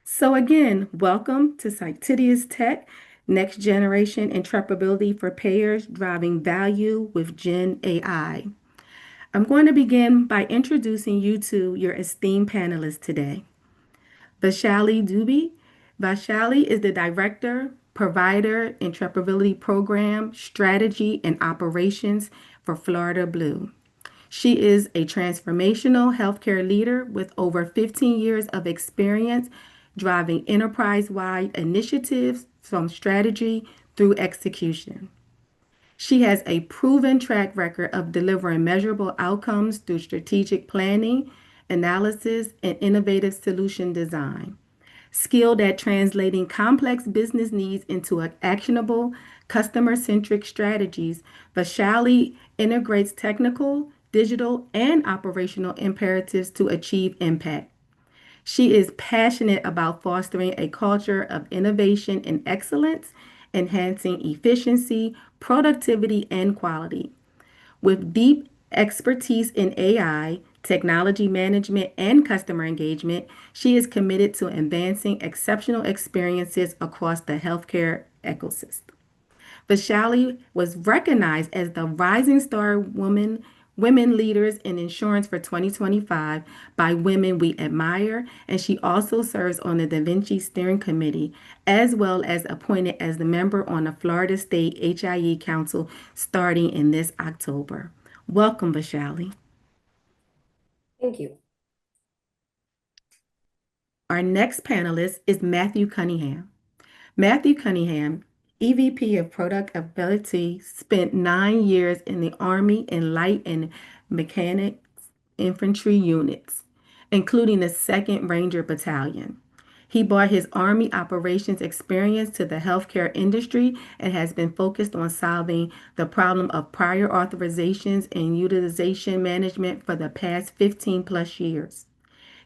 So again, welcome to CitiusTech, Next Generation Interoperability for Payers Driving Value with Gen AI. I'm going to begin by introducing you to your esteemed panelists today. Vaishali Dubey. Vaishali is the Director, Provider, Interoperability Program, Strategy, and Operations for Florida Blue. She is a transformational healthcare leader with over 15 years of experience driving enterprise-wide initiatives from strategy through execution. She has a proven track record of delivering measurable outcomes through strategic planning, analysis, and innovative solution design. Skilled at translating complex business needs into actionable, customer centric strategies, Vaishali integrates technical, digital, and operational imperatives to achieve impact. She is passionate about fostering a culture of innovation and excellence, enhancing efficiency, productivity, and quality. With deep expertise in AI, technology management, and customer engagement, she is committed to advancing exceptional experiences across the healthcare ecosystem. Vaishali was recognized as the Rising Star Women Leaders in Insurance for 2025 by Women We Admire, and she also serves on the Da Vinci Steering Committee, as well as appointed as the member on the Florida State HIE Council starting in this October. Welcome, Vaishali. Thank you. Our next panelist is Matthew Cunningham. Matthew Cunningham, EVP of Product Availity, spent 9 years in the Army in light and mechanics infantry units, including the 2nd Ranger Battalion. He brought his Army operations experience to the healthcare industry and has been focused on solving the problem of prior authorizations and utilization management for the past 15 plus years.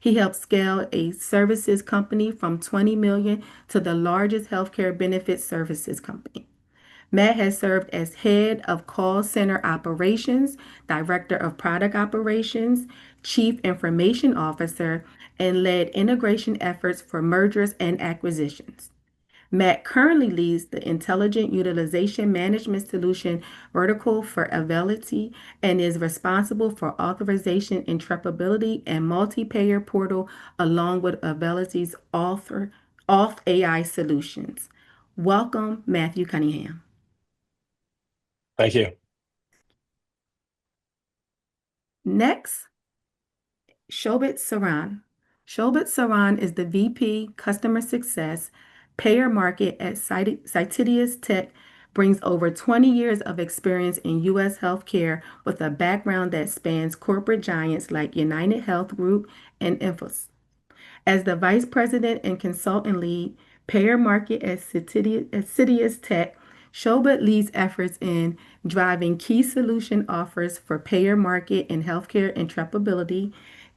He helped scale a services company from 20 million to the largest healthcare benefit services company. Matt has served as head of call center operations, director of product operations, chief information officer, and led integration efforts for mergers and acquisitions. Matt currently leads the Intelligent Utilization Management Solution vertical for Availity and is responsible for authorization interoperability and multi-payer portal along with Avality's auth AI solutions. Welcome, Matthew Cunningham. Thank you. Next, Shobhit Saran. Shobhit Saran is the VP Customer Success Payer Market at CitiusTech, brings over 20 years of experience in U.S. healthcare with a background that spans corporate giants like United Health Group and Infosys. As the Vice President and Consultant Lead, Payer Market at CitiusTech, Shobhit leads efforts in driving key solution offers for payer market and healthcare interoperability,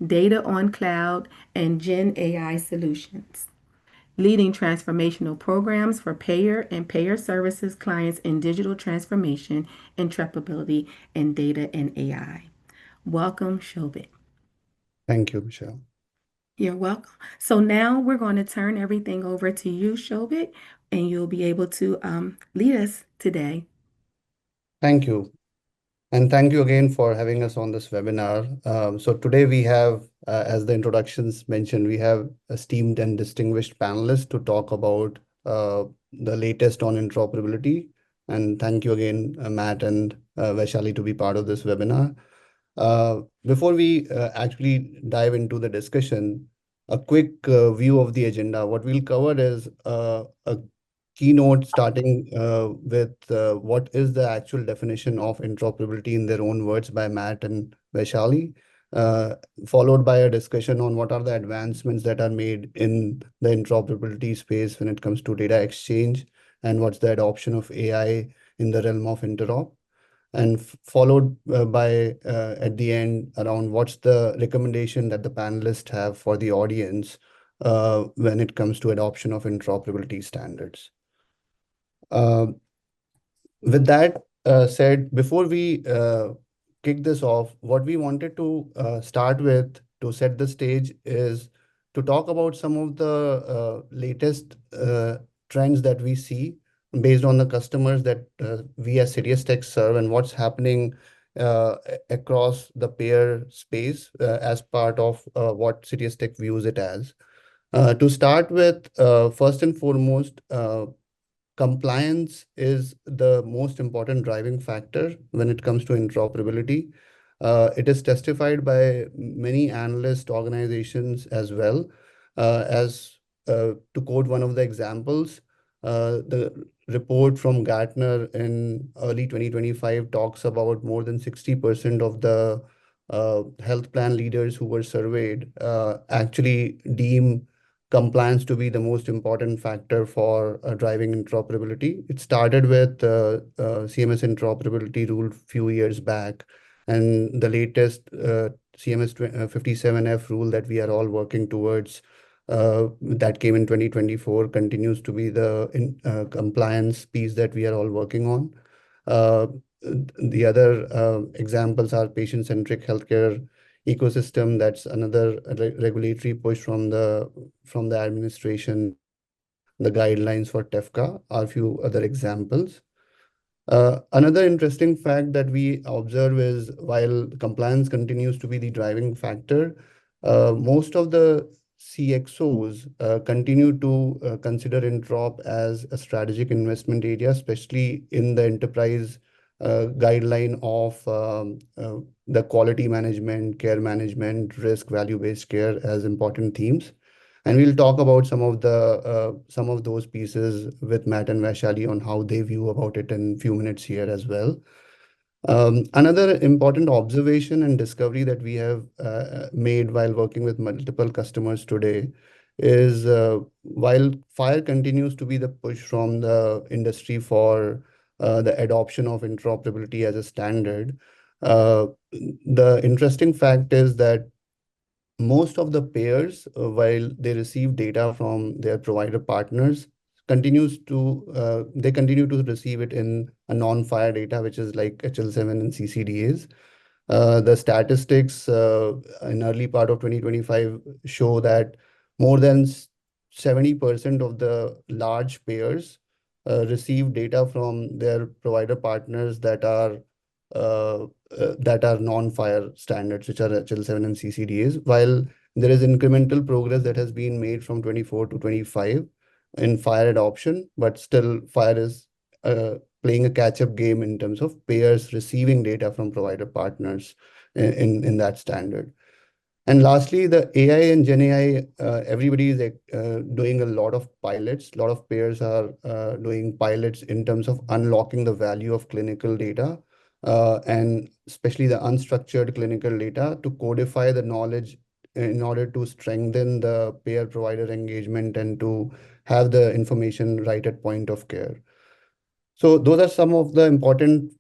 data on cloud, and Gen AI solutions. Leading transformational programs for payer and payer services clients in digital transformation, interoperability, and data and AI. Welcome, Shobhit. Thank you, Michelle. You're welcome. So now we're going to turn everything over to you, Shobhit, and you'll be able to lead us today. Thank you. And thank you again for having us on this webinar. So today we have, as the introductions mentioned, we have esteemed and distinguished panelists to talk about the latest on interoperability. And thank you again, Matt and Vaishali, to be part of this webinar. Before we actually dive into the discussion, a quick view of the agenda. What we'll cover is a keynote starting with what is the actual definition of interoperability in their own words by Matt and Vaishali, followed by a discussion on what are the advancements that are made in the interoperability space when it comes to data exchange and what's the adoption of AI in the realm of interop. And followed by, at the end, around what's the recommendation that the panelists have for the audience when it comes to adoption of interoperability standards. With that said, before we kick this off, what we wanted to start with to set the stage is to talk about some of the latest trends that we see based on the customers that we as CitiusTech serve and what's happening across the payer space as part of what CitiusTech views it as. To start with, first and foremost, compliance is the most important driving factor when it comes to interoperability. It is testified by many analyst organizations as well. To quote one of the examples, the report from Gartner in early 2025 talks about more than 60% of the health plan leaders who were surveyed actually deem compliance to be the most important factor for driving interoperability. It started with CMS interoperability rule a few years back, and the latest CMS 57F rule that we are all working towards that came in 2024 continues to be the compliance piece that we are all working on. The other examples are patient-centric healthcare ecosystem. That's another regulatory push from the administration. The guidelines for TEFCA are a few other examples. Another interesting fact that we observe is while compliance continues to be the driving factor, most of the CXOs continue to consider Interop as a strategic investment area, especially in the enterprise guideline of the quality management, care management, risk, value-based care as important themes. And we'll talk about some of those pieces with Matt and Vaishali on how they view about it in a few minutes here as well. Another important observation and discovery that we have made while working with multiple customers today is while FHIR continues to be the push from the industry for the adoption of interoperability as a standard, the interesting fact is that most of the payers, while they receive data from their provider partners, continue to receive it in a non-FHIR data, which is like HL7 and CCDAs. The statistics in early part of 2025 show that more than 70% of the large payers receive data from their provider partners that are non-FHIR standards, which are HL7 and CCDAs, while there is incremental progress that has been made from 24 to 25 in FHIR adoption, but still FHIR is playing a catch-up game in terms of payers receiving data from provider partners in that standard. And lastly, the AI and Gen AI, everybody is doing a lot of pilots. A lot of payers are doing pilots in terms of unlocking the value of clinical data, and especially the unstructured clinical data to codify the knowledge in order to strengthen the payer-provider engagement and to have the information right at point of care. So those are some of the important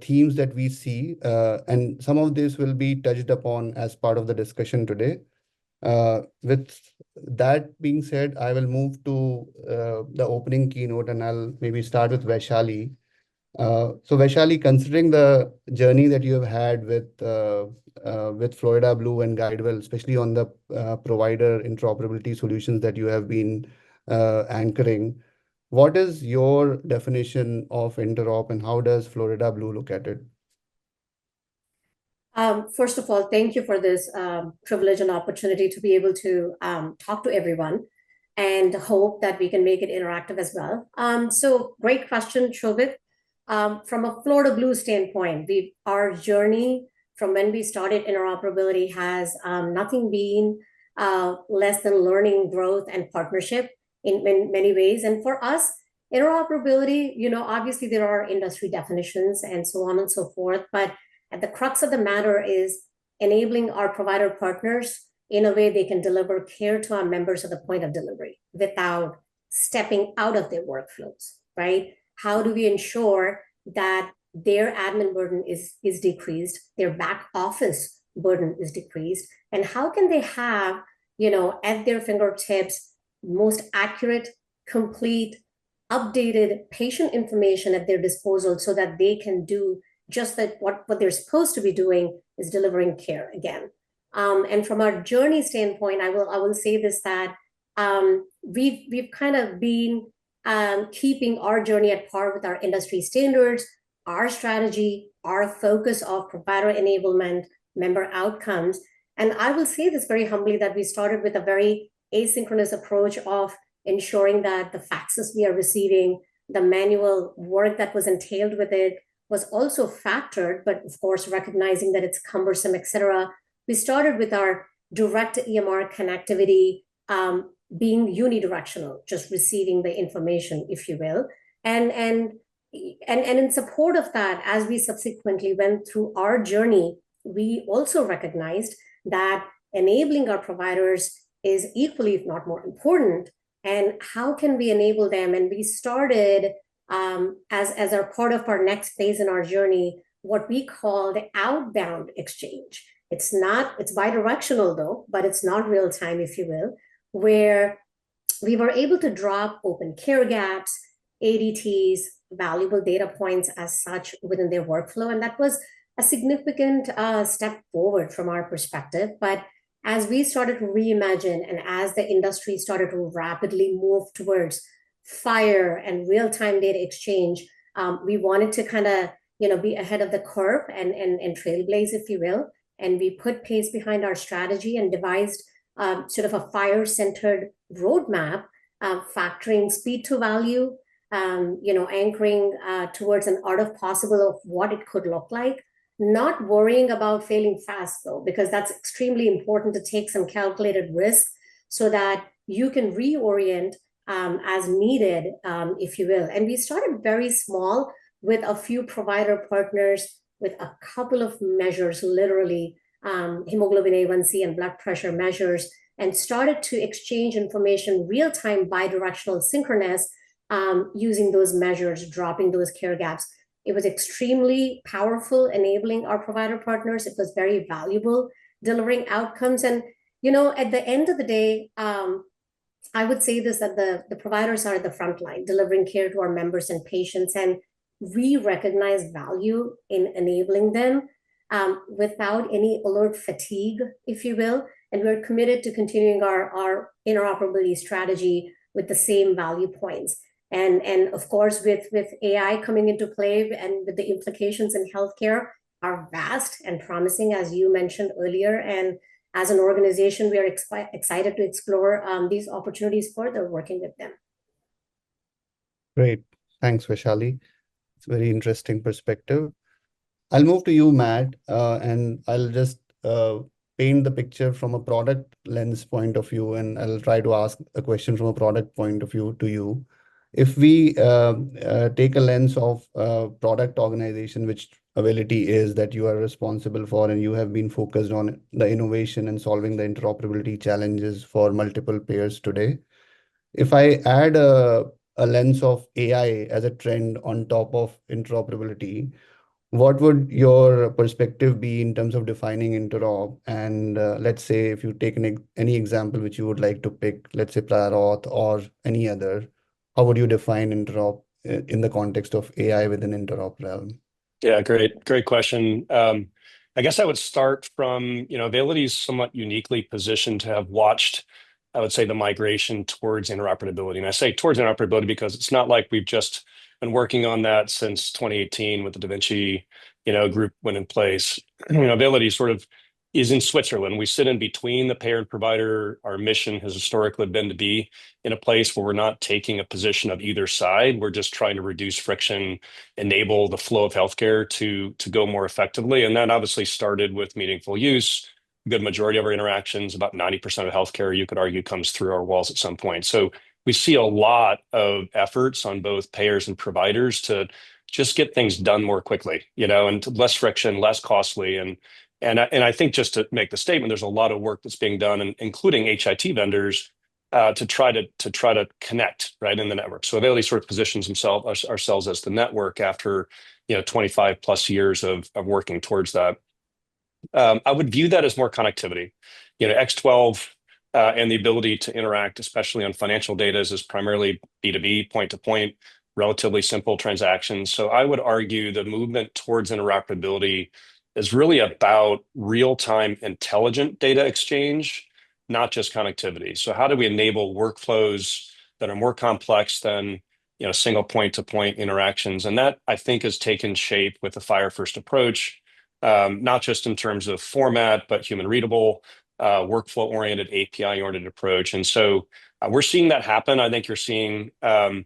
themes that we see, and some of this will be touched upon as part of the discussion today. With that being said, I will move to the opening keynote, and I'll maybe start with Vaishali. So Vaishali, considering the journey that you have had with Florida Blue and Guidewell, especially on the provider interoperability solutions that you have been anchoring, what is your definition of interop and how does Florida Blue look at it? First of all, thank you for this privilege and opportunity to be able to talk to everyone, and hope that we can make it interactive as well. So great question, Shobhit. From a Florida Blue standpoint, our journey from when we started interoperability has nothing been less than learning, growth, and partnership in many ways. And for us, interoperability, obviously there are industry definitions and so on and so forth, but at the crux of the matter is enabling our provider partners in a way they can deliver care to our members at the point of delivery without stepping out of their workflows, right? How do we ensure that their admin burden is decreased, their back office burden is decreased, and how can they have, at their fingertips, most accurate, complete, updated patient information at their disposal so that they can do just that what they're supposed to be doing is delivering care again. And from our journey standpoint, I will say this, that we've kind of been keeping our journey at par with our industry standards, our strategy, our focus of provider enablement, member outcomes. And I will say this very humbly, that we started with a very asynchronous approach of ensuring that the faxes we are receiving, the manual work that was entailed with it, was also factored, but of course, recognizing that it's cumbersome, et cetera. We started with our direct EMR connectivity being unidirectional, just receiving the information, if you will. And in support of that, as we subsequently went through our journey, we also recognized that enabling our providers is equally, if not more important. And how can we enable them? And we started, as our part of our next phase in our journey, what we call the outbound exchange. It's bidirectional though, but it's not real time, if you will, where we were able to drop open care gaps, ADTs, valuable data points as such within their workflow. And that was a significant step forward from our perspective. But as we started to reimagine, and as the industry started to rapidly move towards FHIR and real-time data exchange, we wanted to kind of be ahead of the curve and trailblaze, if you will. And we put pace behind our strategy and devised sort of a FHIR-centered roadmap, factoring speed to value, anchoring towards an art of possible of what it could look like. Not worrying about failing fast, though, because that's extremely important, to take some calculated risk so that you can reorient as needed, if you will. And we started very small with a few provider partners, with a couple of measures, literally hemoglobin A1C and blood pressure measures, and started to exchange information real-time, bidirectional, synchronous, using those measures, dropping those care gaps. It was extremely powerful, enabling our provider partners. It was very valuable, delivering outcomes. And, at the end of the day, I would say this, that the providers are at the front line, delivering care to our members and patients. And we recognize value in enabling them without any alert fatigue, if you will. And we're committed to continuing our interoperability strategy with the same value points. And of course, with AI coming into play, and with the implications in healthcare are vast and promising, as you mentioned earlier. And as an organization, we are excited to explore these opportunities further, working with them. Great. Thanks, Vaishali. It's a very interesting perspective. I'll move to you, Matt, and I'll just paint the picture from a product lens point of view, and I'll try to ask a question from a product point of view to you. If we take a lens of product organization, which Availity is, that you are responsible for, and you have been focused on the innovation and solving the interoperability challenges for multiple payers today. If I add a lens of AI as a trend on top of interoperability, what would your perspective be in terms of defining interop? And let's say if you take any example which you would like to pick, let's say prior auth or any other, how would you define interop in the context of AI within interop realm? Yeah, great question. I guess I would start from, Availity is somewhat uniquely positioned to have watched, I would say, the migration towards interoperability. And I say towards interoperability because it's not like we've just been working on that since 2018 with the Dubey, group went in place. Availity sort of is in Switzerland. We sit in between the payer and provider. Our mission has historically been to be in a place where we're not taking a position of either side. We're just trying to reduce friction, enable the flow of healthcare to go more effectively. And that obviously started with meaningful use. A good majority of our interactions, about 90% of healthcare, you could argue, comes through our walls at some point. So we see a lot of efforts on both payers and providers to just get things done more quickly, and less friction, less costly. And I think, just to make the statement, there's a lot of work that's being done, including HIT vendors, to try to connect right in the network. So Availity sort of positions ourselves as the network after 25 plus years of working towards that. I would view that as more connectivity. X12 and the ability to interact, especially on financial data, is primarily B2B, point to point, relatively simple transactions. So I would argue the movement towards interoperability is really about real-time intelligent data exchange, not just connectivity. So how do we enable workflows that are more complex than single point-to-point interactions? And that, I think, has taken shape with the FHIR-first approach, not just in terms of format, but human-readable, workflow-oriented, API-oriented approach. And so we're seeing that happen. I think you're seeing, the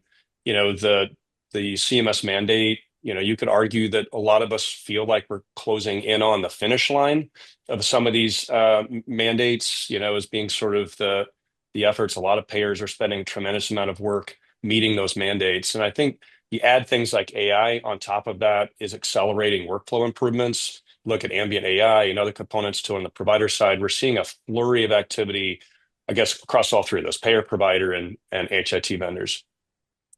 CMS mandate. You could argue that a lot of us feel like we're closing in on the finish line of some of these mandates, as being sort of the efforts. A lot of payers are spending a tremendous amount of work meeting those mandates. And I think you add things like AI on top of that is accelerating workflow improvements. Look at ambient AI and other components too on the provider side. We're seeing a flurry of activity, I guess, across all three of those: payer, provider, and HIT vendors.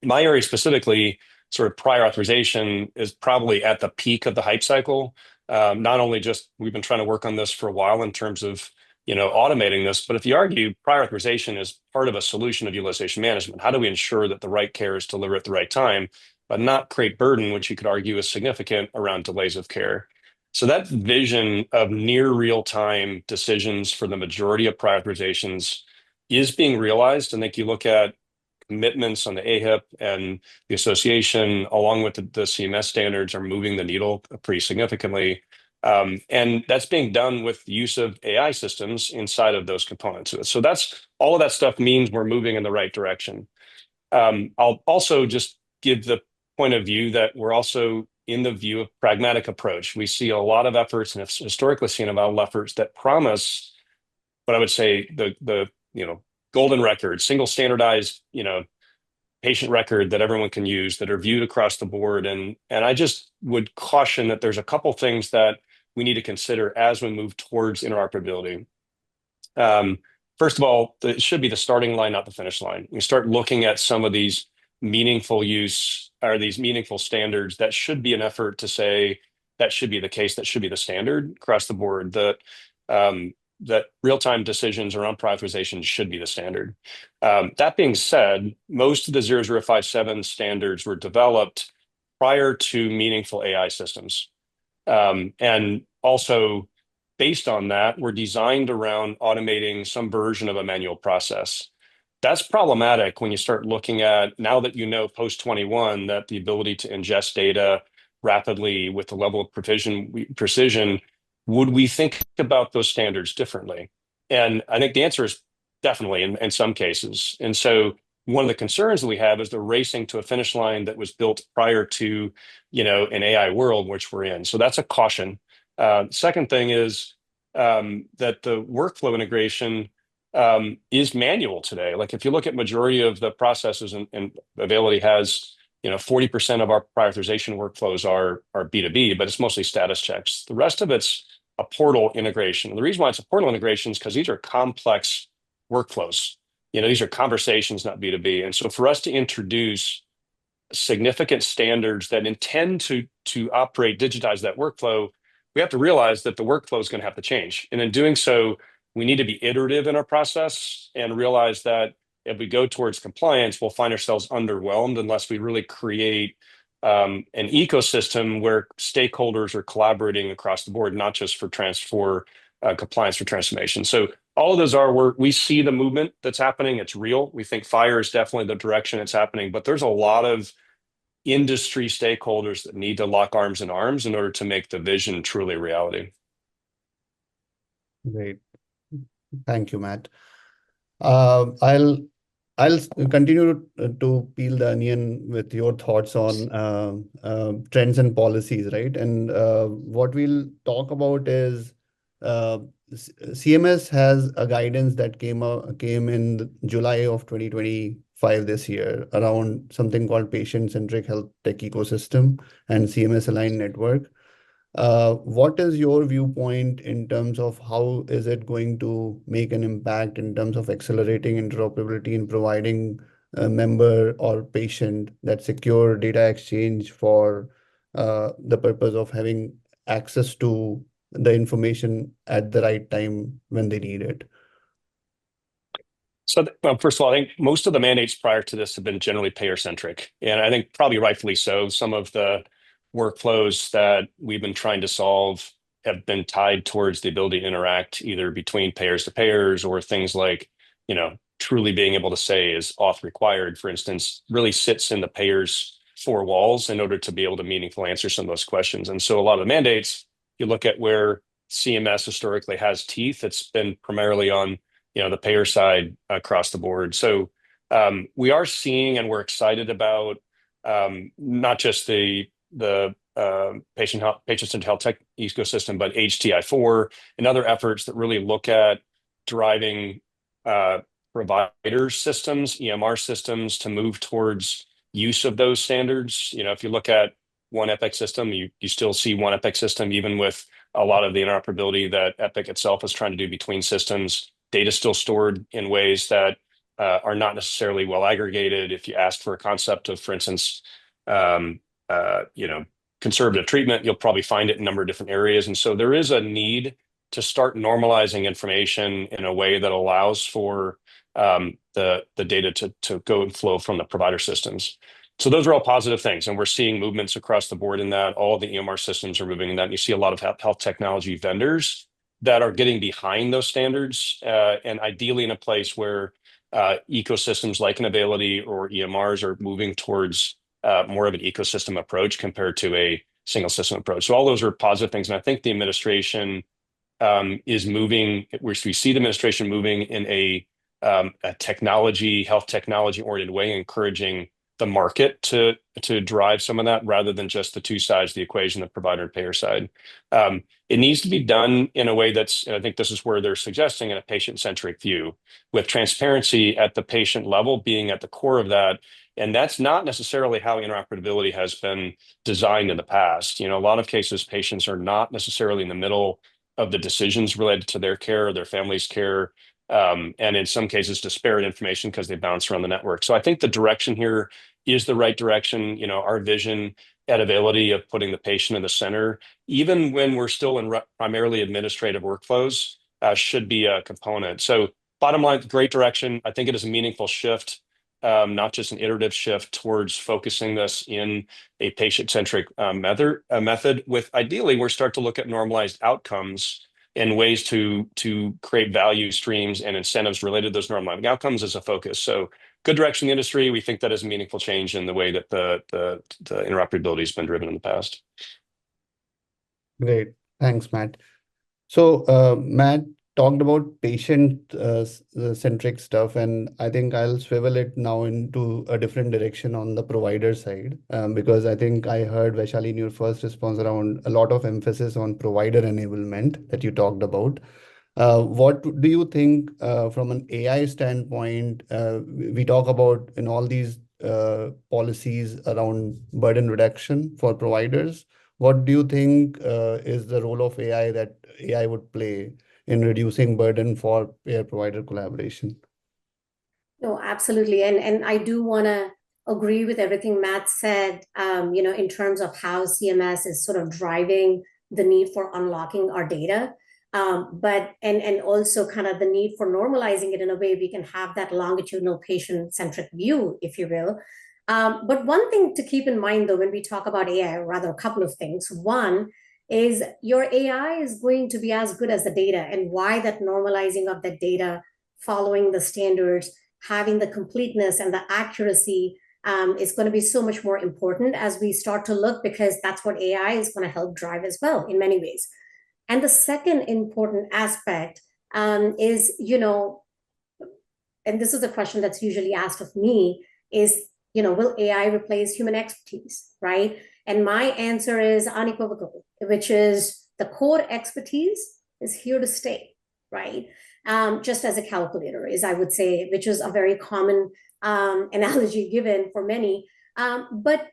My area specifically, sort of prior authorization, is probably at the peak of the hype cycle. Not only just we've been trying to work on this for a while in terms of automating this, but if you argue prior authorization is part of a solution of utilization management, how do we ensure that the right care is delivered at the right time, but not create burden, which you could argue is significant around delays of care? So that vision of near real-time decisions for the majority of prior authorizations is being realized. And I think you look at commitments on the AHIP and the association, along with the CMS standards, are moving the needle pretty significantly. And that's being done with the use of AI systems inside of those components. So that's all of that stuff means we're moving in the right direction. I'll also just give the point of view that we're also in the view of pragmatic approach. We see a lot of efforts and have historically seen a lot of efforts that promise what I would say the golden record, single standardized patient record that everyone can use, that are viewed across the board. And I just would caution that there's a couple things that we need to consider as we move towards interoperability. First of all, it should be the starting line, not the finish line. You start looking at some of these meaningful use or these meaningful standards. That should be an effort to say that should be the case, that should be the standard across the board, that real-time decisions around prioritization should be the standard. That being said, most of the 0057 standards were developed prior to meaningful AI systems. And also, based on that, were designed around automating some version of a manual process. That's problematic when you start looking at, now that post 21, that the ability to ingest data rapidly with the level of precision, would we think about those standards differently? And I think the answer is definitely in some cases. And so one of the concerns that we have is they're racing to a finish line that was built prior to, an AI world, which we're in. So that's a caution. Second thing is that the workflow integration is manual today. Like if you look at majority of the processes, and Availity has 40% of our prioritization workflows are B2B, but it's mostly status checks. The rest of it's a portal integration. And the reason why it's a portal integration is because these are complex workflows. These are conversations, not B2B. And so for us to introduce significant standards that intend to operate, digitize that workflow, we have to realize that the workflow is going to have to change. And in doing so, we need to be iterative in our process and realize that if we go towards compliance, we'll find ourselves underwhelmed unless we really create an ecosystem where stakeholders are collaborating across the board, not just for compliance for transformation. So all of those are where we see the movement that's happening. It's real. We think FHIR is definitely the direction it's happening, but there's a lot of industry stakeholders that need to lock arms in arms in order to make the vision truly reality. Great. Thank you, Matt. I'll continue to peel the onion with your thoughts on trends and policies, right? And what we'll talk about is CMS has a guidance that came in July of 2025 this year around something called patient-centric health tech ecosystem and CMS aligned network. What is your viewpoint in terms of how is it going to make an impact in terms of accelerating interoperability and providing a member or patient that secure data exchange for the purpose of having access to the information at the right time when they need it? So, first of all, I think most of the mandates prior to this have been generally payer-centric, and I think probably rightfully so. Some of the workflows that we've been trying to solve have been tied towards the ability to interact either between payers to payers or things like, truly being able to say is auth required, for instance, really sits in the payer's four walls in order to be able to meaningfully answer some of those questions. And so a lot of the mandates, you look at where CMS historically has teeth, it's been primarily on, the payer side across the board. So we are seeing, and we're excited about not just the patient-centered health tech ecosystem, but HTI4 and other efforts that really look at driving provider systems, EMR systems, to move towards use of those standards. If you look at one Epic system, you still see one Epic system, even with a lot of the interoperability that Epic itself is trying to do between systems. Data still stored in ways that are not necessarily well aggregated. If you ask for a concept of, for instance, conservative treatment, you'll probably find it in a number of different areas. And so there is a need to start normalizing information in a way that allows for the data to go and flow from the provider systems. So those are all positive things. And we're seeing movements across the board in that. All the EMR systems are moving in that. And you see a lot of health technology vendors that are getting behind those standards and ideally in a place where ecosystems like an Availity or EMRs are moving towards more of an ecosystem approach compared to a single system approach. So all those are positive things. And I think the administration is moving, we see the administration moving in a health technology oriented way, encouraging the market to drive some of that rather than just the two sides of the equation, the provider and payer side. It needs to be done in a way that's, and I think this is where they're suggesting, in a patient-centric view, with transparency at the patient level being at the core of that. And that's not necessarily how interoperability has been designed in the past. A lot of cases, patients are not necessarily in the middle of the decisions related to their care or their family's care. And in some cases, disparate information because they bounce around the network. So I think the direction here is the right direction. Our vision at Availity of putting the patient in the center, even when we're still in primarily administrative workflows, should be a component. So bottom line, great direction. I think it is a meaningful shift, not just an iterative shift towards focusing this in a patient-centric method with ideally, we start to look at normalized outcomes and ways to create value streams and incentives related to those normalized outcomes as a focus. So good direction in the industry. We think that is a meaningful change in the way that the interoperability has been driven in the past. Great. Thanks, Matt. So Matt talked about patient-centric stuff, and I think I'll swivel it now into a different direction on the provider side, because I think I heard, Vaishali, in your first response around a lot of emphasis on provider enablement that you talked about. What do you think from an AI standpoint? We talk about in all these policies around burden reduction for providers. What do you think is the role of AI that AI would play in reducing burden for payer-provider collaboration? No, absolutely. And I do want to agree with everything Matt said, in terms of how CMS is sort of driving the need for unlocking our data. But also kind of the need for normalizing it in a way we can have that longitudinal patient-centric view, if you will. But one thing to keep in mind, though, when we talk about AI, or rather a couple of things. One is your AI is going to be as good as the data, and why that normalizing of the data, following the standards, having the completeness and the accuracy is going to be so much more important as we start to look, because that's what AI is going to help drive as well in many ways. And the second important aspect is, and this is a question that's usually asked of me, is, will AI replace human expertise, right? And my answer is unequivocal, which is the core expertise is here to stay, right? Just as a calculator is, I would say, which is a very common analogy given for many. But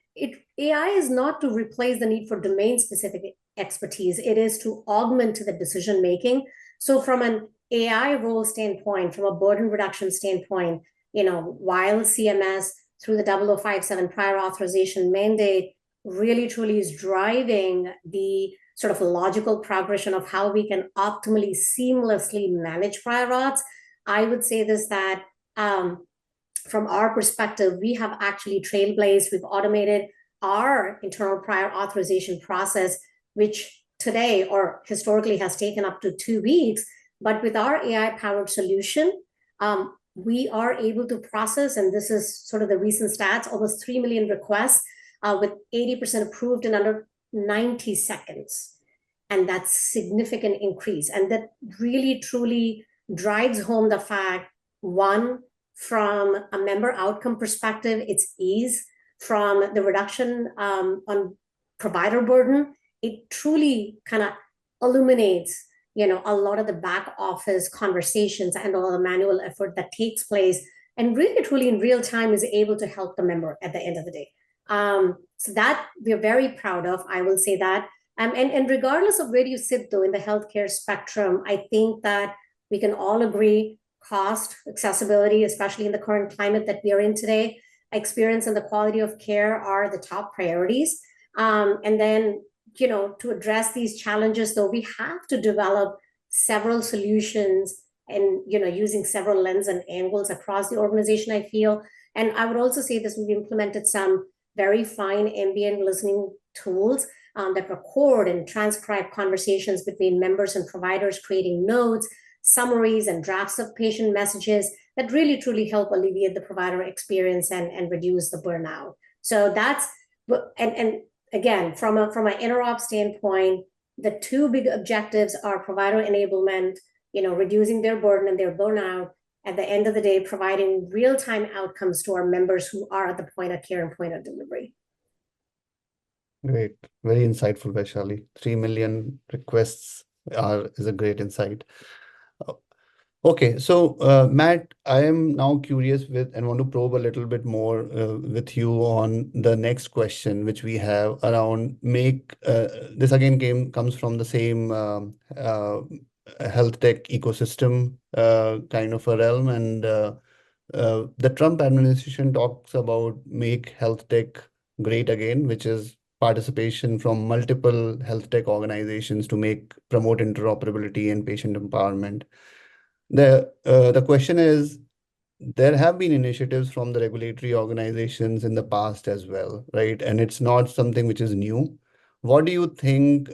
AI is not to replace the need for domain-specific expertise. It is to augment the decision-making. So from an AI role standpoint, from a burden reduction standpoint, while CMS through the 0057 prior authorization mandate really truly is driving the sort of logical progression of how we can optimally, seamlessly manage prior auths, I would say this, that from our perspective, we have actually trailblazed, we've automated our internal prior authorization process, which today or historically has taken up to 2 weeks. But with our AI-powered solution, we are able to process, and this is sort of the recent stats, almost 3 million requests with 80% approved in under 90 seconds. And that's significant increase. And that really, truly drives home the fact, one, from a member outcome perspective, it's ease. From the reduction on provider burden, it truly kind of illuminates, a lot of the back office conversations and all the manual effort that takes place, and really, truly in real time is able to help the member at the end of the day. So that we're very proud of, I will say that. And regardless of where you sit, though, in the healthcare spectrum, I think that we can all agree cost, accessibility, especially in the current climate that we are in today, experience and the quality of care are the top priorities. And then, to address these challenges, though, we have to develop several solutions and, using several lenses and angles across the organization, I feel. And I would also say this, we've implemented some very fine ambient listening tools that record and transcribe conversations between members and providers, creating notes, summaries, and drafts of patient messages that really, truly help alleviate the provider experience and reduce the burnout. So that's, and again, from an interop standpoint, the two big objectives are provider enablement, reducing their burden and their burnout, at the end of the day, providing real-time outcomes to our members who are at the point of care and point of delivery. Great. Very insightful, Vaishali. 3 million requests is a great insight. Okay, so Matt, I am now curious and want to probe a little bit more with you on the next question, which we have around this again comes from the same health tech ecosystem kind of a realm, and the Trump administration talks about make health tech great again, which is participation from multiple health tech organizations to promote interoperability and patient empowerment. The question is, there have been initiatives from the regulatory organizations in the past as well, right? And it's not something which is new. What do you think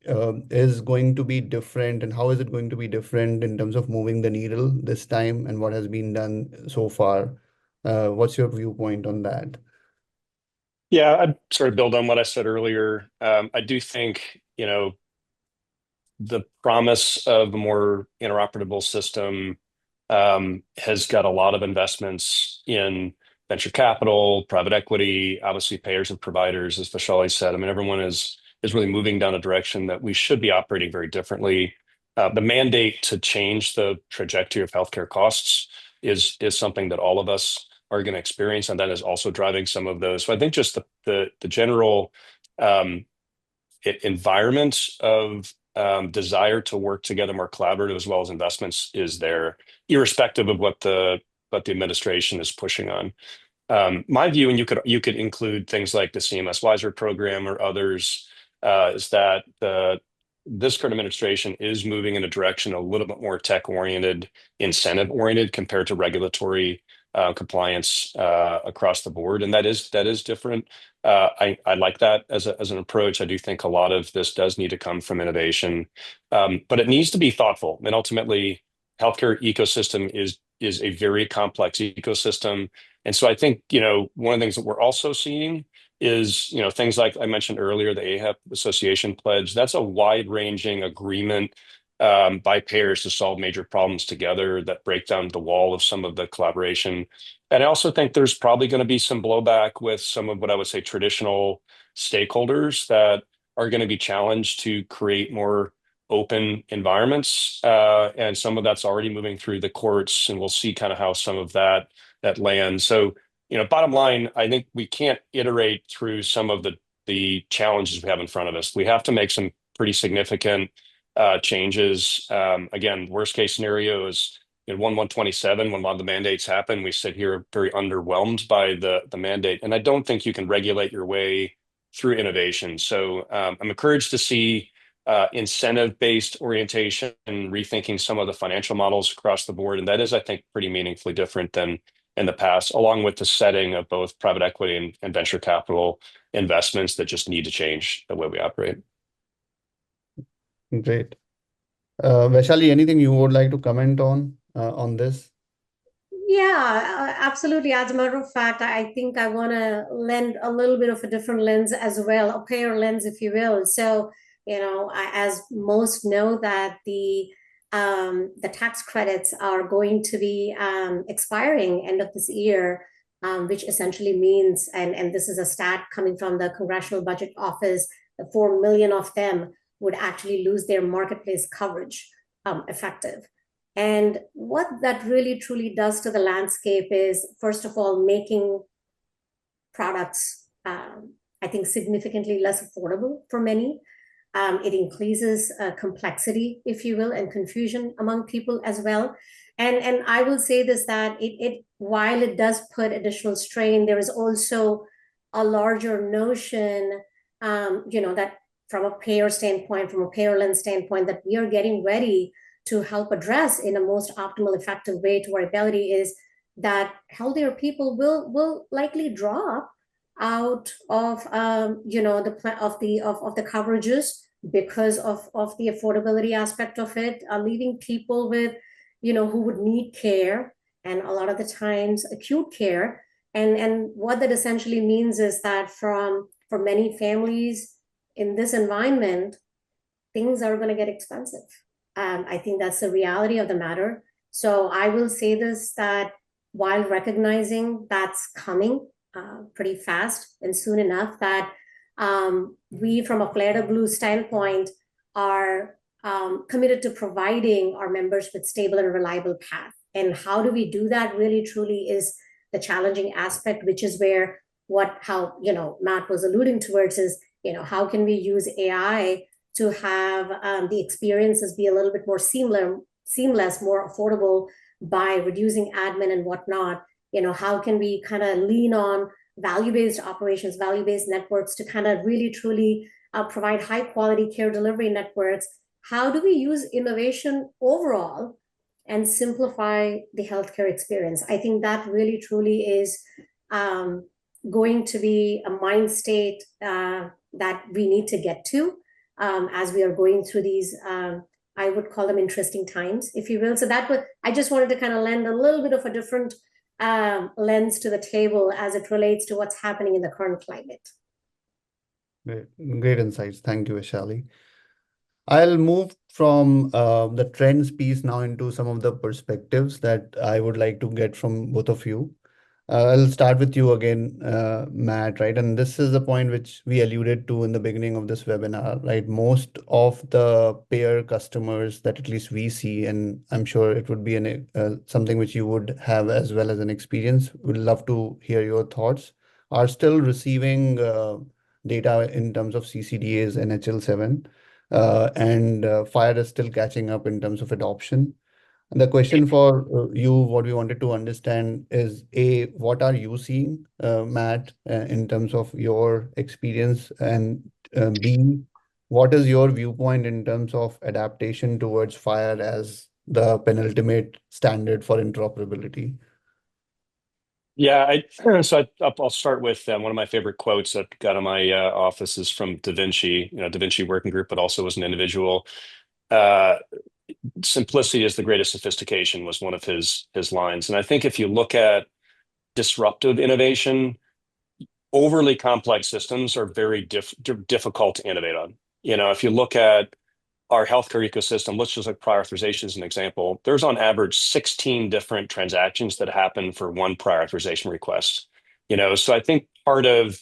is going to be different, and how is it going to be different in terms of moving the needle this time, and what has been done so far? What's your viewpoint on that? Yeah, I'd sort of build on what I said earlier. I do think, the promise of a more interoperable system has got a lot of investments in venture capital, private equity, obviously payers and providers, as Vaishali said. I mean, everyone is really moving down a direction that we should be operating very differently. The mandate to change the trajectory of healthcare costs is something that all of us are going to experience, and that is also driving some of those. So I think just the general environment of desire to work together more collaborative, as well as investments, is there, irrespective of what the administration is pushing on. My view, and you could include things like the CMS Wiser program or others, is that this current administration is moving in a direction a little bit more tech-oriented, incentive-oriented compared to regulatory compliance across the board, and that is different. I like that as an approach. I do think a lot of this does need to come from innovation, but it needs to be thoughtful. And ultimately, healthcare ecosystem is a very complex ecosystem, and so I think one of the things that we're also seeing is things like I mentioned earlier, the AHEP Association Pledge. That's a wide-ranging agreement by payers to solve major problems together that break down the wall of some of the collaboration. And I also think there's probably going to be some blowback with some of what I would say traditional stakeholders that are going to be challenged to create more open environments. And some of that's already moving through the courts, and we'll see kind of how some of that lands. So, bottom line, I think we can't iterate through some of the challenges we have in front of us. We have to make some pretty significant changes. Again, worst case scenario is in 1/1/27, when a lot of the mandates happen, we sit here very underwhelmed by the mandate. And I don't think you can regulate your way through innovation. So I'm encouraged to see incentive-based orientation and rethinking some of the financial models across the board. And that is, I think, pretty meaningfully different than in the past, along with the setting of both private equity and venture capital investments that just need to change the way we operate. Great. Vaishali, anything you would like to comment on this? Yeah, absolutely. As a matter of fact, I think I want to lend a little bit of a different lens as well, a payer lens, if you will. So, as most know that the tax credits are going to be expiring end of this year, which essentially means, and this is a stat coming from the Congressional Budget Office, 4 million of them would actually lose their marketplace coverage effective. And what that really truly does to the landscape is, first of all, making products, I think, significantly less affordable for many. It increases complexity, if you will, and confusion among people as well. And I will say this, that it while it does put additional strain, there is also a larger notion, that from a payer standpoint, from a payer lens standpoint, that we are getting ready to help address in a most optimal, effective way to our ability, is that healthier people will likely drop out of the coverages because of the affordability aspect of it, leaving people with who would need care, and a lot of the times acute care. And what that essentially means is that for many families in this environment, things are going to get expensive. I think that's the reality of the matter. So I will say this, that while recognizing that's coming pretty fast and soon enough, that we, from a FHIR Blue standpoint, are committed to providing our members with stable and reliable path. And how do we do that really truly is the challenging aspect, which is where how Matt was alluding towards is, how can we use AI to have the experiences be a little bit more seamless, more affordable, by reducing admin and whatnot. How can we kind of lean on value-based operations, value-based networks to kind of really truly provide high quality care delivery networks? How do we use innovation overall and simplify the healthcare experience? I think that really truly is going to be a mind state that we need to get to as we are going through these, I would call them interesting times, if you will. So I just wanted to kind of lend a little bit of a different lens to the table as it relates to what's happening in the current climate. Great insights. Thank you, Vaishali. I'll move from the trends piece now into some of the perspectives that I would like to get from both of you. I'll start with you again, Matt, right? And this is the point which we alluded to in the beginning of this webinar, right? Most of the payer customers that at least we see, and I'm sure it would be something which you would have as well as an experience, would love to hear your thoughts, are still receiving data in terms of CCDAs and HL7, and FHIR is still catching up in terms of adoption. And the question for you, what we wanted to understand is, A, what are you seeing, Matt, in terms of your experience? And B, what is your viewpoint in terms of adaptation towards FHIR as the penultimate standard for interoperability? Yeah, I'll start with one of my favorite quotes that got in my office is from Da Vinci, Da Vinci Working Group, but also as an individual. Simplicity is the greatest sophistication was one of his lines. And I think if you look at disruptive innovation, overly complex systems are very difficult to innovate on. If you look at our healthcare ecosystem, let's just look prior authorization as an example. There's on average 16 different transactions that happen for one prior authorization request. So I think part of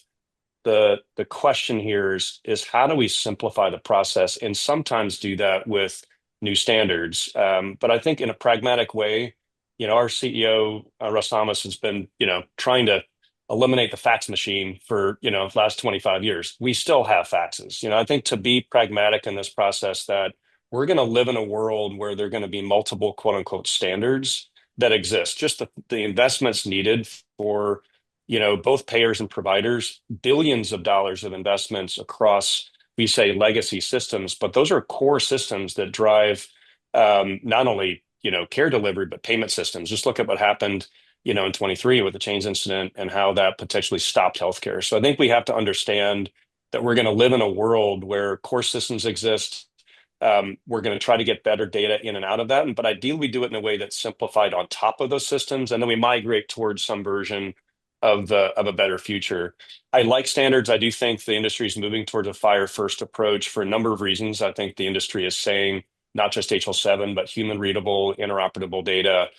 the question here is how do we simplify the process and sometimes do that with new standards. But I think in a pragmatic way, our CEO, Russ Thomas, has been, trying to eliminate the fax machine for, the last 25 years. We still have faxes. I think to be pragmatic in this process, that we're going to live in a world where there are going to be multiple quote unquote standards that exist. Just the investments needed for, both payers and providers, billions of dollars of investments across, we say legacy systems, but those are core systems that drive not only care delivery, but payment systems. Just look at what happened in 23 with the Chains incident and how that potentially stopped healthcare. So I think we have to understand that we're going to live in a world where core systems exist, We're going to try to get better data in and out of that. But ideally, we do it in a way that's simplified on top of those systems. And then we migrate towards some version of a better future. I like standards. I do think the industry is moving towards a FHIR-first approach for a number of reasons. I think the industry is saying not just HL7, but human readable, interoperable data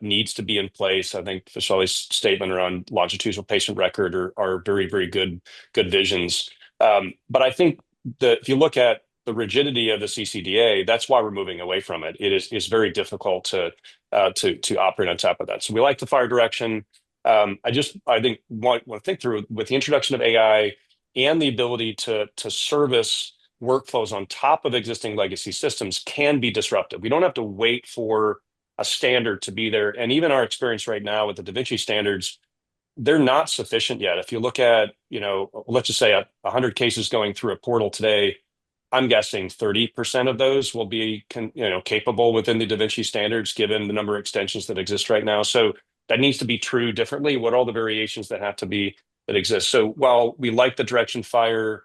needs to be in place. I think Vaishali's statement around longitudinal patient record are very, very good visions. But I think that if you look at the rigidity of the CCDA, that's why we're moving away from it. It's very difficult to operate on top of that. So we like the FHIR direction. I think want to think through with the introduction of AI and the ability to service workflows on top of existing legacy systems can be disruptive. We don't have to wait for a standard to be there. And even our experience right now with the Da Vinci standards, they're not sufficient yet. If you look at, let's just say 100 cases going through a portal today, I'm guessing 30% of those will be capable within the Da Vinci standards, given the number of extensions that exist right now. So that needs to be true differently. What are all the variations that exist? So while we like the direction FHIR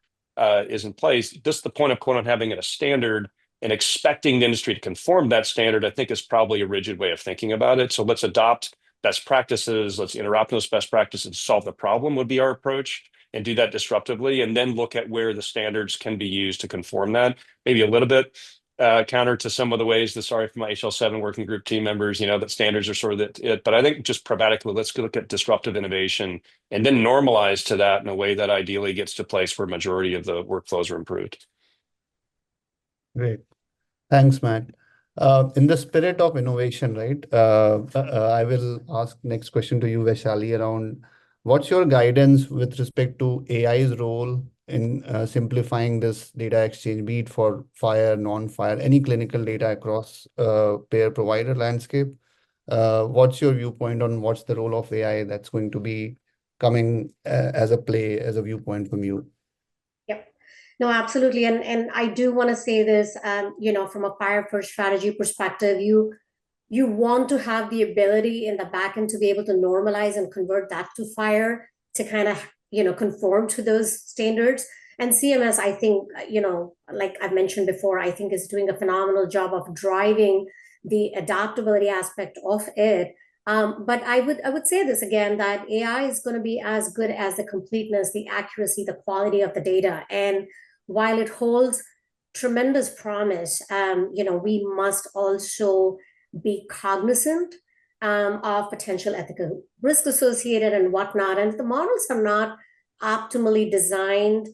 is in place, just the point of quote having it a standard and expecting the industry to conform that standard, I think is probably a rigid way of thinking about it. So let's adopt best practices, let's interrupt those best practices and solve the problem would be our approach, and do that disruptively, and then look at where the standards can be used to conform that. Maybe a little bit counter to some of the ways sorry for my HL7 working group team members, that standards are sort of it. But I think just pragmatically, let's look at disruptive innovation and then normalize to that in a way that ideally gets to a place where majority of the workflows are improved. Great. Thanks, Matt. In the spirit of innovation, right, I will ask next question to you, Vaishali, around what's your guidance with respect to AI's role in simplifying this data exchange, be it for FHIR, non-FHIR, any clinical data across payer provider landscape? What's your viewpoint on what's the role of AI that's going to be coming as a viewpoint from you? No, absolutely. And I do want to say this, from a FHIR-first strategy perspective, you want to have the ability in the back end to be able to normalize and convert that to FHIR to kind of, conform to those standards. And CMS, I think, like I've mentioned before, I think is doing a phenomenal job of driving the adaptability aspect of it. But I would say this again, that AI is going to be as good as the completeness, the accuracy, the quality of the data. And while it holds tremendous promise, we must also be cognizant of potential ethical risk associated and whatnot. And if the models are not optimally designed,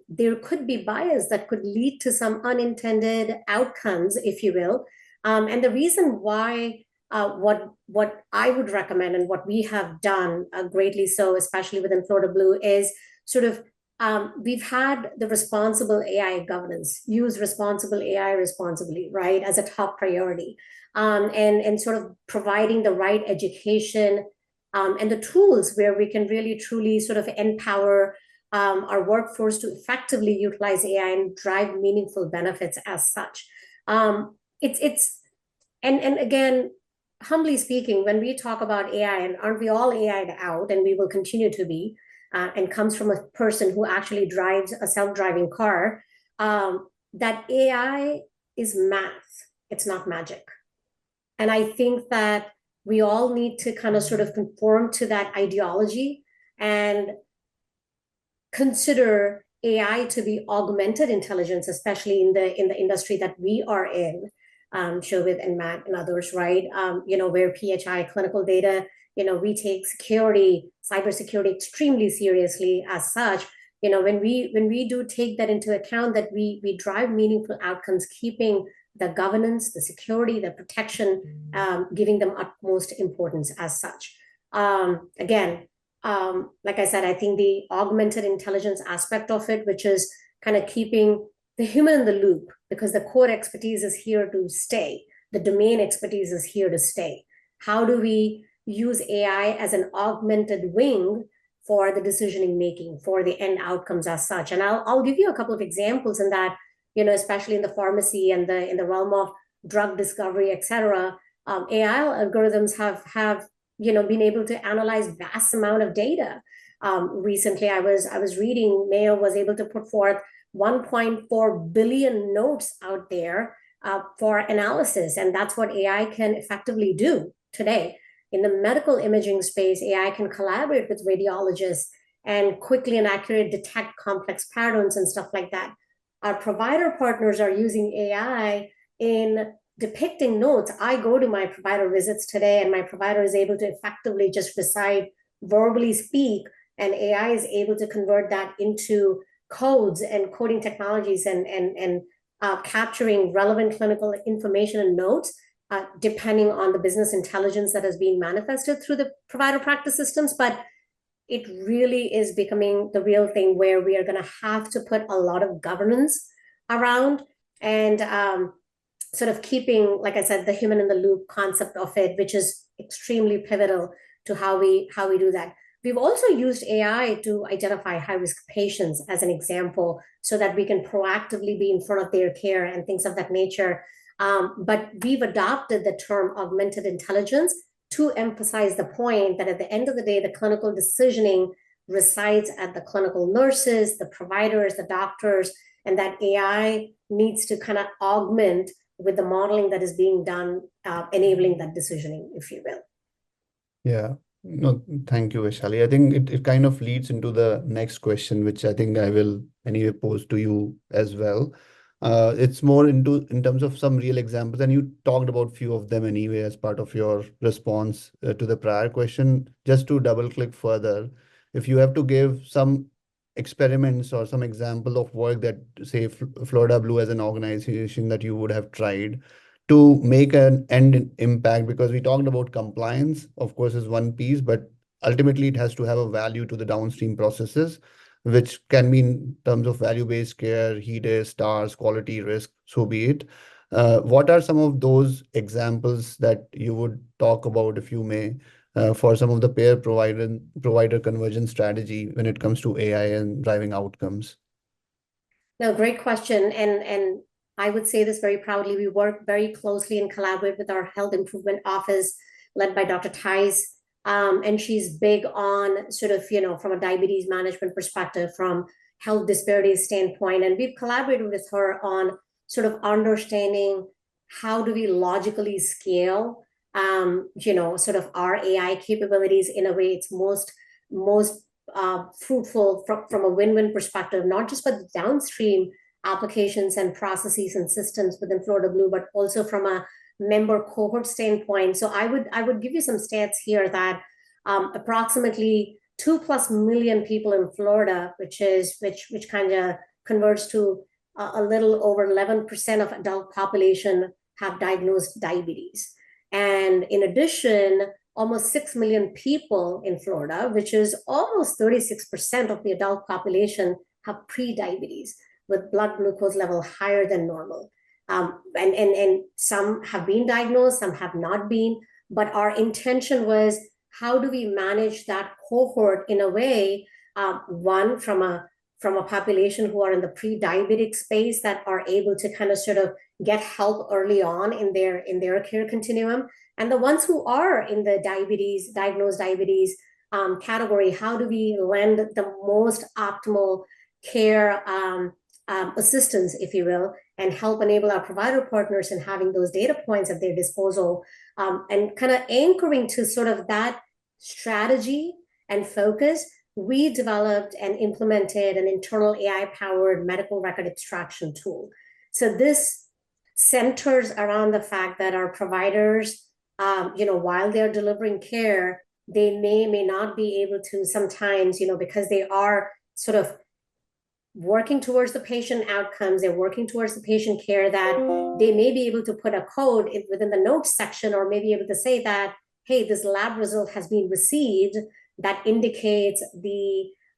there could be bias that could lead to some unintended outcomes, if you will. And the reason why what I would recommend and what we have done greatly so, especially within Florida Blue, is sort of we've had the responsible AI governance, use responsible AI responsibly, right, as a top priority, and sort of providing the right education and the tools where we can really truly sort of empower our workforce to effectively utilize AI and drive meaningful benefits as such. And again, humbly speaking, when we talk about AI, and aren't we all AI'd out, and we will continue to be, and comes from a person who actually drives a self-driving car, that AI is math, it's not magic. And I think that we all need to kind of sort of conform to that ideology and consider AI to be augmented intelligence, especially in the industry that we are in, Shobhit and Matt and others, right? Where PHI clinical data, we take cybersecurity extremely seriously as such. When we do take that into account, that we drive meaningful outcomes, keeping the governance, the security, the protection, giving them utmost importance as such. Again, like I said, I think the augmented intelligence aspect of it, which is kind of keeping the human in the loop, because the core expertise is here to stay. The domain expertise is here to stay. How do we use AI as an augmented wing for the decisioning making, for the end outcomes as such? And I'll give you a couple of examples in that, especially in the pharmacy and in the realm of drug discovery, et cetera. AI algorithms have been able to analyze vast amount of data. Recently, I was reading Mayo was able to put forth 1.4 billion notes out there for analysis. And that's what AI can effectively do today. In the medical imaging space, AI can collaborate with radiologists and quickly and accurately detect complex patterns and stuff like that. Our provider partners are using AI in depicting notes. I go to my provider visits today, and my provider is able to effectively just recite, verbally speak, and AI is able to convert that into codes and coding technologies and capturing relevant clinical information and notes, depending on the business intelligence that is being manifested through the provider practice systems. But it really is becoming the real thing where we are going to have to put a lot of governance around and sort of keeping, like I said, the human in the loop concept of it, which is extremely pivotal to how we do that. We've also used AI to identify high-risk patients as an example, so that we can proactively be in front of their care and things of that nature. But we've adopted the term augmented intelligence to emphasize the point that at the end of the day, the clinical decisioning resides at the clinical nurses, the providers, the doctors, and that AI needs to kind of augment with the modeling that is being done, enabling that decisioning, if you will. Yeah. No, thank you, Vaishali. I think it kind of leads into the next question, which I think I will anyway pose to you as well. It's more in terms of some real examples, and you talked about few of them anyway as part of your response to the prior question. Just to double click further, if you have to give some experiments or some example of work that, say, Florida Blue as an organization that you would have tried to make an end impact, because we talked about compliance, of course, is one piece, but ultimately it has to have a value to the downstream processes, which can be in terms of value-based care, HEDIS, stars, quality, risk, so be it. What are some of those examples that you would talk about, if you may, for some of the payer provider conversion strategy when it comes to AI and driving outcomes? No, great question. And I would say this very proudly. We work very closely and collaborate with our health improvement office led by Dr. Thais. And she's big on sort of, from a diabetes management perspective, from health disparities standpoint. And we've collaborated with her on sort of understanding how do we logically scale, sort of our AI capabilities in a way it's most fruitful from a win-win perspective, not just for the downstream applications and processes and systems within Florida Blue, but also from a member cohort standpoint. So I would give you some stats here that approximately 2+ million people in Florida, which kind of converts to a little over 11% of adult population, have diagnosed diabetes. And in addition, almost 6 million people in Florida, which is almost 36% of the adult population, have pre-diabetes with blood glucose level higher than normal. And some have been diagnosed, some have not been, but our intention was, how do we manage that cohort in a way, one, from a population who are in the pre-diabetic space that are able to kind of sort of get help early on in their care continuum, and the ones who are in the diagnosed diabetes category, how do we lend the most optimal care assistance, if you will, and help enable our provider partners in having those data points at their disposal, and kind of anchoring to sort of that strategy and focus. We developed and implemented an internal AI-powered medical record extraction tool. So this centers around the fact that our providers, while they're delivering care, they may not be able to sometimes, because they are sort of working towards the patient outcomes, they're working towards the patient care, that they may be able to put a code within the notes section, or maybe able to say that, hey, this lab result has been received, that indicates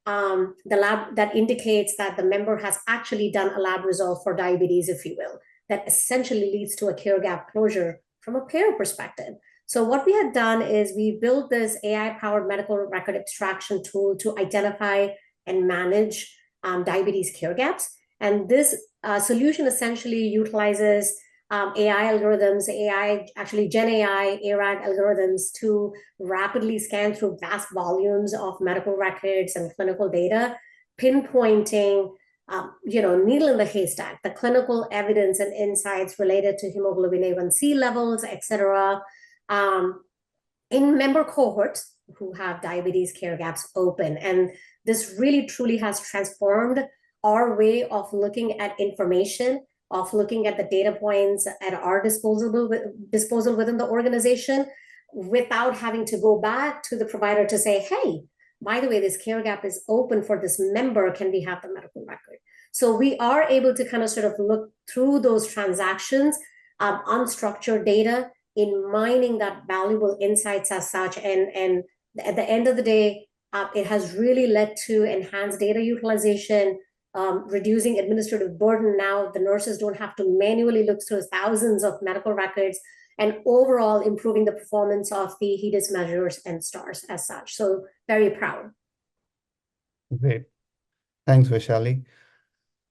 that indicates that the member has actually done a lab result for diabetes, if you will, that essentially leads to a care gap closure from a payer perspective. So what we had done is we built this AI-powered medical record extraction tool to identify and manage diabetes care gaps. And this solution essentially utilizes AI algorithms, Gen AI, ARAG algorithms to rapidly scan through vast volumes of medical records and clinical data, pinpointing needle in the haystack, the clinical evidence and insights related to hemoglobin A1C levels, et cetera, in member cohorts who have diabetes care gaps open. And this really truly has transformed our way of looking at information, of looking at the data points at our disposal within the organization, without having to go back to the provider to say, hey, by the way, this care gap is open for this member, can we have the medical record? So we are able to kind of sort of look through those transactions, unstructured data, in mining that valuable insights as such. And at the end of the day, it has really led to enhanced data utilization, reducing administrative burden. Now the nurses don't have to manually look through thousands of medical records, and overall improving the performance of the HEDIS measures and stars as such. So very proud. Great. Thanks, Vaishali.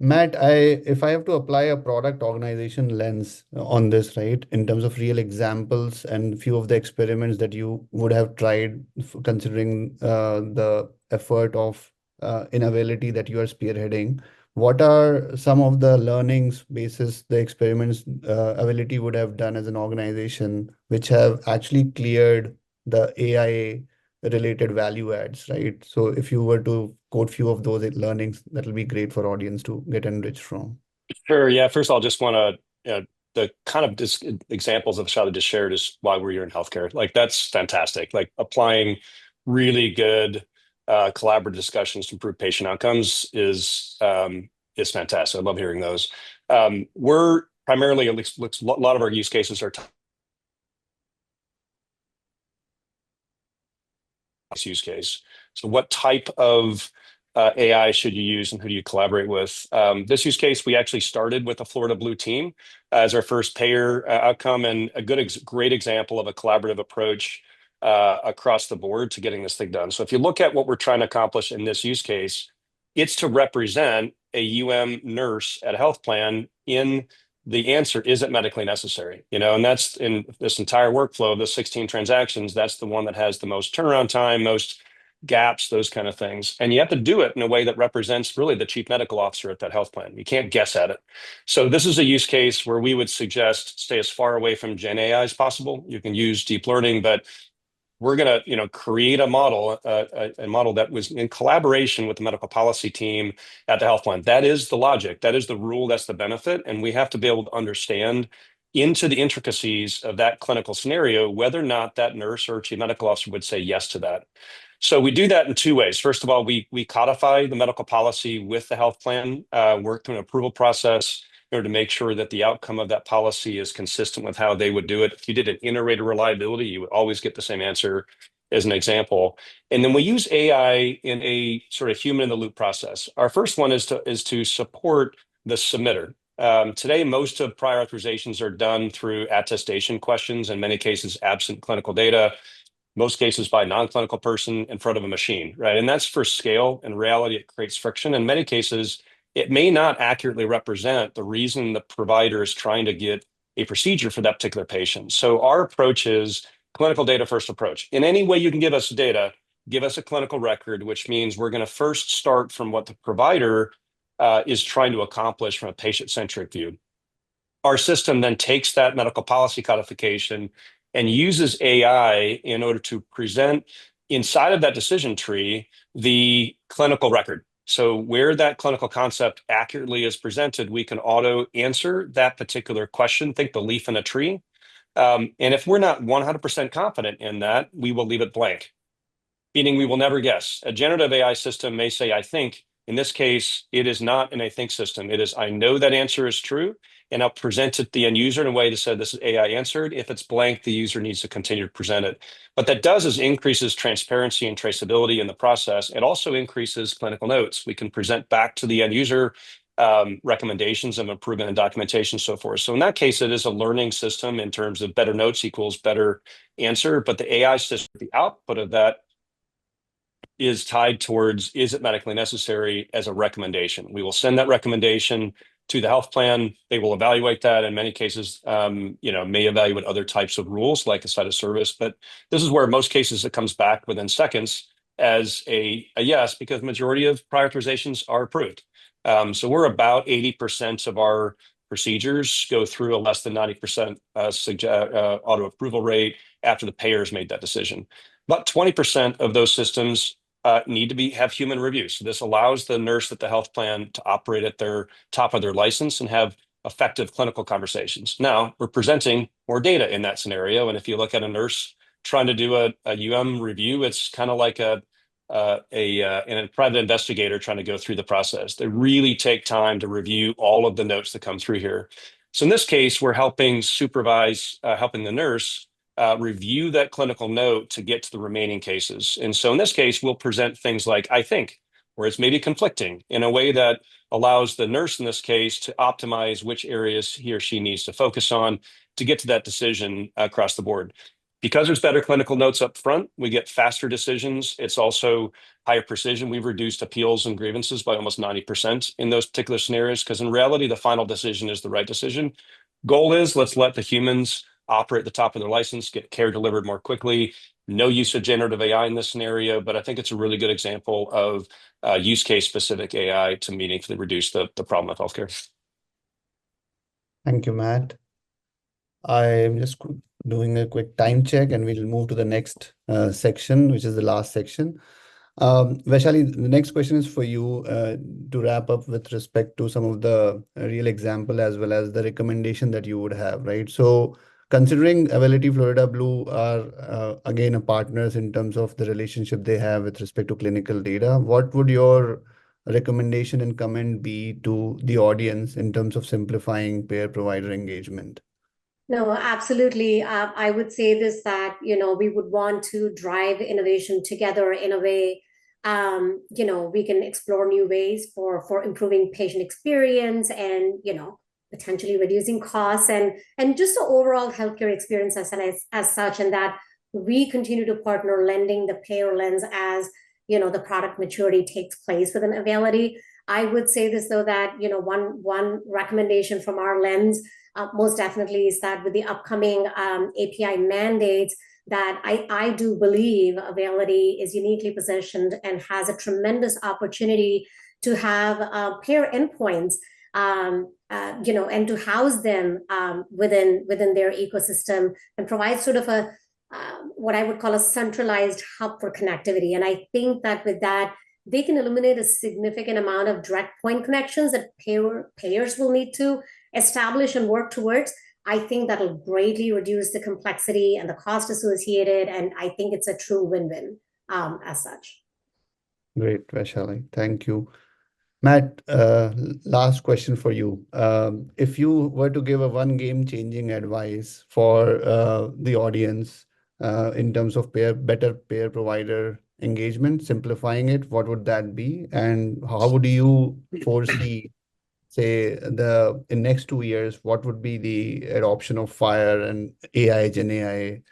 Matt, if I have to apply a product organization lens on this, right, in terms of real examples and few of the experiments that you would have tried, considering the effort of in Availity that you are spearheading, what are some of the learnings basis the experiments Availity would have done as an organization, which have actually cleared the AI related value adds, right? So if you were to quote few of those learnings, that will be great for audience to get enriched from. Sure. Yeah. First of all, just want to, the kind of examples of Vaishali just shared is why we're here in healthcare. Like, that's fantastic. Like, applying really good collaborative discussions to improve patient outcomes is fantastic. I love hearing those. We're primarily, at least a lot of our use cases are use case. So what type of AI should you use and who do you collaborate with? This use case, we actually started with a Florida Blue team as our first payer outcome, and a great example of a collaborative approach across the board to getting this thing done. So if you look at what we're trying to accomplish in this use case, it's to represent a nurse at a health plan in the answer, is it medically necessary? And that's in this entire workflow of the 16 transactions, that's the one that has the most turnaround time, most gaps, those kind of things. And you have to do it in a way that represents really the chief medical officer at that health plan. You can't guess at it. So this is a use case where we would suggest stay as far away from Gen AI as possible. You can use deep learning, but we're going to create a model that was in collaboration with the medical policy team at the health plan. That is the logic. That is the rule. That's the benefit. And we have to be able to understand into the intricacies of that clinical scenario, whether or not that nurse or chief medical officer would say yes to that. So we do that in two ways. First of all, we codify the medical policy with the health plan, work through an approval process in order to make sure that the outcome of that policy is consistent with how they would do it. If you did an inter-rater reliability, you would always get the same answer, as an example. And then we use AI in a sort of human-in-the-loop process. Our first one is to support the submitter. Today, most of prior authorizations are done through attestation questions, in many cases absent clinical data, most cases by a non-clinical person in front of a machine, right? And that's for scale. In reality, it creates friction. In many cases, it may not accurately represent the reason the provider is trying to get a procedure for that particular patient. So our approach is clinical data first approach. In any way you can give us data, give us a clinical record, which means we're going to first start from what the provider is trying to accomplish from a patient-centric view. Our system then takes that medical policy codification and uses AI in order to present inside of that decision tree the clinical record. So where that clinical concept accurately is presented, we can auto answer that particular question. Think the leaf in a tree. And if we're not 100% confident in that, we will leave it blank, meaning we will never guess. A generative AI system may say, I think. In this case, it is not an I think system. It is, I know that answer is true, and I'll present it to the end user in a way that said this is AI answered. If it's blank, the user needs to continue to present it. What that does is increases transparency and traceability in the process. It also increases clinical notes. We can present back to the end user recommendations of improvement and documentation, so forth. So in that case, it is a learning system in terms of better notes equals better answer. But the AI system, the output of that is tied towards, is it medically necessary as a recommendation? We will send that recommendation to the health plan. They will evaluate that. In many cases, may evaluate other types of rules like a site of service. But this is where in most cases it comes back within seconds as a yes, because majority of prior authorizations are approved. So we're about 80% of our procedures go through a less than 90% auto approval rate after the payers made that decision. About 20% of those systems need to have human review. So this allows the nurse at the health plan to operate at their top of their license and have effective clinical conversations. Now, we're presenting more data in that scenario. And if you look at a nurse trying to do a review, it's kind of like a private investigator trying to go through the process. They really take time to review all of the notes that come through here. So in this case, we're helping the nurse review that clinical note to get to the remaining cases. And so in this case, we'll present things like, I think, where it's maybe conflicting in a way that allows the nurse in this case to optimize which areas he or she needs to focus on to get to that decision across the board. Because there's better clinical notes up front, we get faster decisions. It's also higher precision. We've reduced appeals and grievances by almost 90% in those particular scenarios, because in reality, the final decision is the right decision. Goal is, let's let the humans operate at the top of their license, get care delivered more quickly. No use of generative AI in this scenario, but I think it's a really good example of use case specific AI to meaningfully reduce the problem of healthcare. Thank you, Matt. I'm just doing a quick time check and we'll move to the next section, which is the last section. Vaishali, the next question is for you to wrap up with respect to some of the real example as well as the recommendation that you would have, right? So considering Availity, Florida Blue are again a partners in terms of the relationship they have with respect to clinical data, what would your recommendation and comment be to the audience in terms of simplifying payer-provider engagement? No, absolutely. I would say this, that, we would want to drive innovation together in a way, we can explore new ways for improving patient experience and, potentially reducing costs and just the overall healthcare experience as such, and that we continue to partner lending the payer lens as, the product maturity takes place within Availity. I would say this, though, that, one recommendation from our lens most definitely is that with the upcoming API mandates, that I do believe Availity is uniquely positioned and has a tremendous opportunity to have payer endpoints, and to house them within their ecosystem and provide sort of a what I would call a centralized hub for connectivity. And I think that with that, they can eliminate a significant amount of direct point connections that payers will need to establish and work towards. I think that'll greatly reduce the complexity and the cost associated, and I think it's a true win-win as such. Great, Vaishali. Thank you. Matt, last question for you. If you were to give a one game-changing advice for the audience in terms of better payer-provider engagement, simplifying it, what would that be? And how would you foresee, say, in next 2 years, what would be the adoption of FHIR and AI, Gen AI?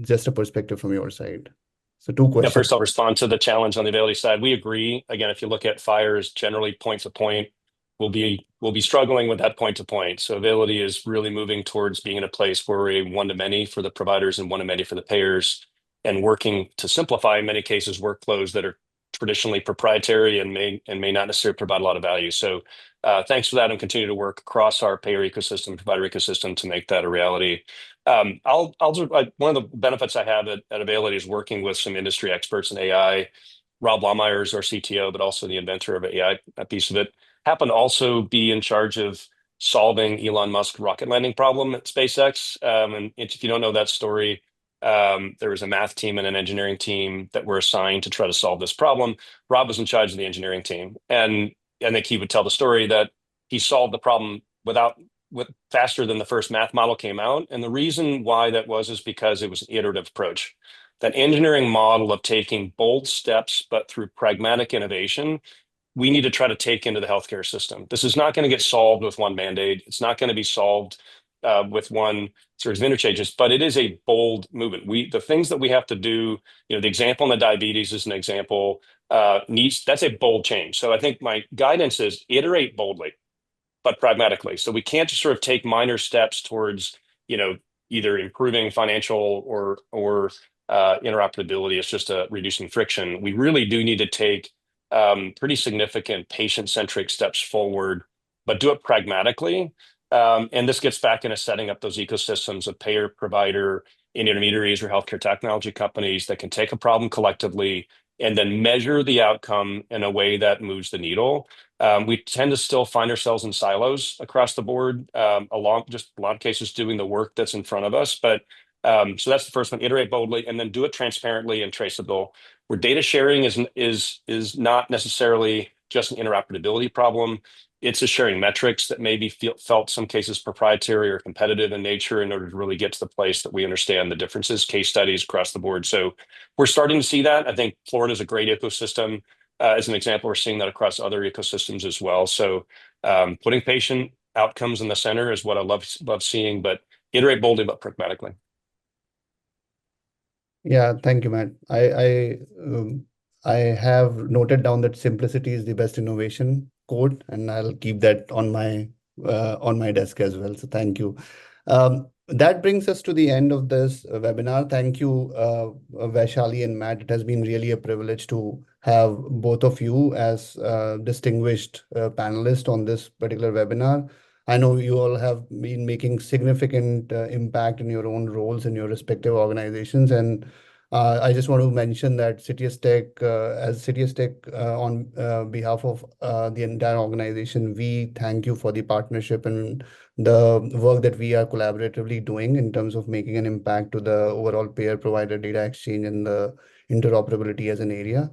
Just a perspective from your side. So 2 questions. Yeah, first I'll respond to the challenge on the Availity side. We agree. Again, if you look at FHIR as generally point to point, we'll be struggling with that point to point. So Availity is really moving towards being in a place where we're one-to-many for the providers and one-to-many for the payers, and working to simplify, in many cases, workflows that are traditionally proprietary and may not necessarily provide a lot of value. So thanks for that, and continue to work across our payer ecosystem, provider ecosystem to make that a reality. One of the benefits I have at Availity is working with some industry experts in AI. Rob Lawmeyer is our CTO, but also the inventor of AI, a piece of it. Happened to also be in charge of solving Elon Musk's rocket landing problem at SpaceX. And if you don't know that story, there was a math team and an engineering team that were assigned to try to solve this problem. Rob was in charge of the engineering team, and I think he would tell the story that he solved the problem faster than the first math model came out. And the reason why that is because it was an iterative approach. That engineering model of taking bold steps, but through pragmatic innovation, we need to try to take into the healthcare system. This is not going to get solved with one Band-Aid. It's not going to be solved with one series of interchanges, but it is a bold movement. The things that we have to do, the example in the diabetes is an example, that's a bold change. So I think my guidance is iterate boldly, but pragmatically. So we can't just sort of take minor steps towards, either improving financial or interoperability. It's just reducing friction. We really do need to take pretty significant patient-centric steps forward, but do it pragmatically. And this gets back into setting up those ecosystems of payer, provider, and intermediaries or healthcare technology companies that can take a problem collectively and then measure the outcome in a way that moves the needle. We tend to still find ourselves in silos across the board, just a lot of cases doing the work that's in front of us. But so that's the first one: iterate boldly, and then do it transparently and traceable. Where data sharing is not necessarily just an interoperability problem. It's a sharing metrics that maybe felt some cases proprietary or competitive in nature in order to really get to the place that we understand the differences, case studies across the board. So we're starting to see that. I think Florida is a great ecosystem. As an example, we're seeing that across other ecosystems as well. So putting patient outcomes in the center is what I love seeing, but iterate boldly but pragmatically. Yeah, thank you, Matt. I have noted down that simplicity is the best innovation quote, and I'll keep that on my desk as well. So thank you. That brings us to the end of this webinar. Thank you, Vaishali and Matt. It has been really a privilege to have both of you as distinguished panelists on this particular webinar. I know you all have been making significant impact in your own roles in your respective organizations, and I just want to mention that CitiusTech, on behalf of the entire organization, we thank you for the partnership and the work that we are collaboratively doing in terms of making an impact to the overall payer-provider data exchange and the interoperability as an area.